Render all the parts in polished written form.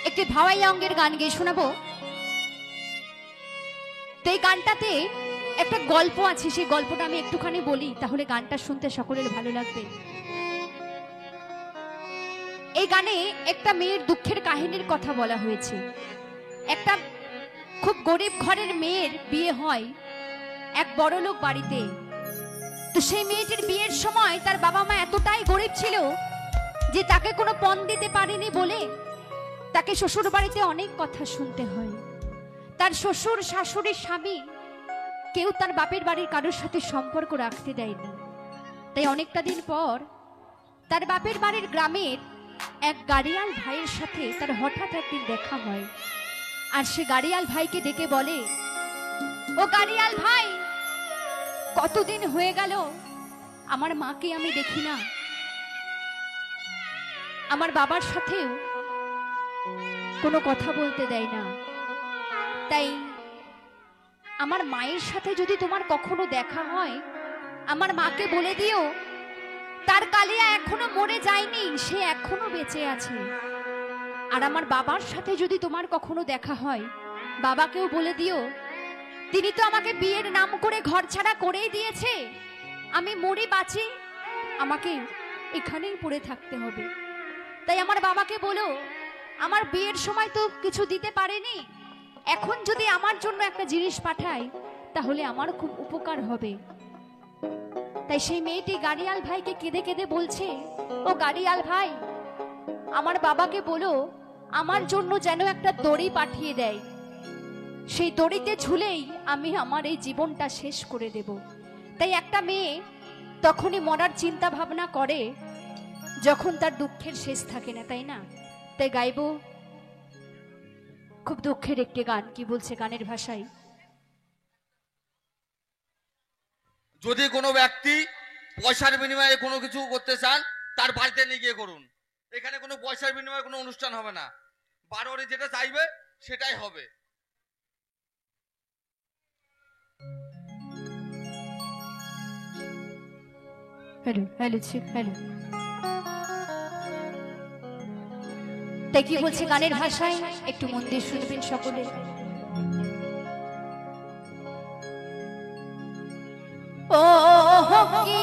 একটি ভাওয়াই অঙ্গের গান গেয়ে শোনাবো। তো এই গানটাতে একটা গল্প আছে, সেই গল্পটা আমি একটুখানি বলি, তাহলে গানটা শুনতে সকলের ভালো লাগবে। এই গানে একটা মেয়ের দুঃখের কাহিনীর কথা বলা হয়েছে। একটা খুব গরিব ঘরের মেয়ের বিয়ে হয় এক বড়লোক বাড়িতে। তো সেই মেয়েটির বিয়ের সময় তার বাবা মা এতটাই গরিব ছিল যে তাকে কোনো পণ দিতে পারেনি বলে তাকে শ্বশুর বাড়িতে অনেক কথা শুনতে হয়। তার শ্বশুর শাশুড়ি স্বামী কেউ তার বাপের বাড়ির কারোর সাথে সম্পর্ক রাখতে দেয়নি। তাই অনেকটা দিন পর তার বাপের বাড়ির গ্রামের এক গাড়িয়াল ভাইয়ের সাথে তার হঠাৎ একদিন দেখা হয়। আর সে গাড়িয়াল ভাইকে ডেকে বলে, ও গাড়িয়াল ভাই, কতদিন হয়ে গেল আমার মাকে আমি দেখি না, আমার বাবার সাথেও কোনো কথা বলতে দেয় না, তাই আমার মায়ের সাথে যদি তোমার কখনো দেখা হয় আমার মাকে বলে দিও তার কালিয়া এখনো মরে যায়নি, সে এখনো বেঁচে আছে। আর আমার বাবার সাথে যদি তোমার কখনো দেখা হয় বাবাকেও বলে দিও তিনি তো আমাকে বিয়ের নাম করে ঘর ছাড়া করেই দিয়েছে, আমি মরি বাঁচি আমাকে এখানেই পড়ে থাকতে হবে। তাই আমার বাবাকে বলো আমার বিয়ের সময় তো কিছু দিতে পারেনি, এখন যদি আমার জন্য একটা জিনিস পাঠায় তাহলে আমার খুব উপকার হবে। তাই সেই মেয়েটি গাড়িয়াল ভাইকে কেঁদে কেঁদে বলছে, ও গাড়িয়াল ভাই, আমার বাবাকে বলো আমার জন্য যেন একটা দড়ি পাঠিয়ে দেয়, সেই দড়িতে ঝুলেই আমি আমার এই জীবনটা শেষ করে দেব। তাই একটা মেয়ে তখনই মরার চিন্তা ভাবনা করে যখন তার দুঃখের শেষ থাকে না, তাই না? তাই গাইবো খুব দুঃখের একটি গান। কি বলছে গানের ভাষায়? যদি কোনো ব্যক্তি পয়সার বিনিময়ে কোনো কিছু করতে চান তার বাড়িতে নিয়ে গিয়ে করুন, এখানে কোনো পয়সার বিনিময়ে কোনো অনুষ্ঠান হবে না, বারোরে যেটা চাইবে সেটাই হবে। Hello hello hello. তাই কি বলছে গানের ভাষায় একটু মন দিয়ে শুনবেন সকলে। ও কি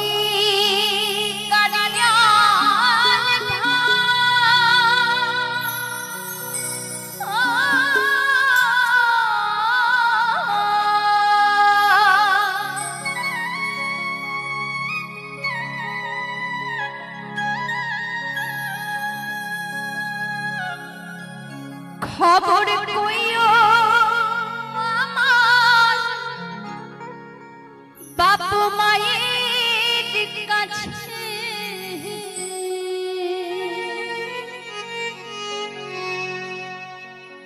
খবর কইও আমার বাপ মায়ের কাছে,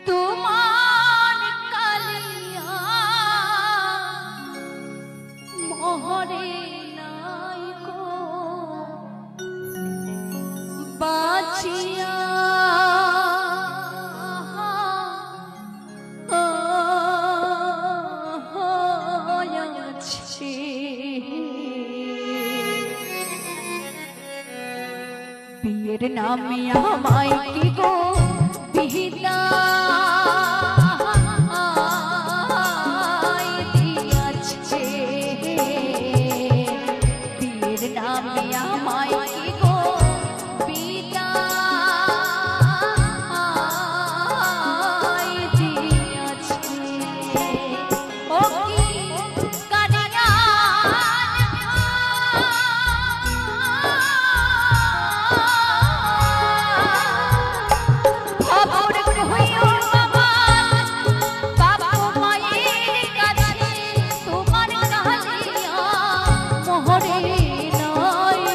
তোমার কালিয়া মহরে নাই গো বাঁচিয়া। বিয়ের নামে আমায় কি গো বিহিতা দিয়াছে, বিয়ের নামে আমায় কি গো বিহিতা দিয়াছে। ও কি মহরে নাই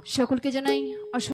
সকলকে জানাই অসংখ্য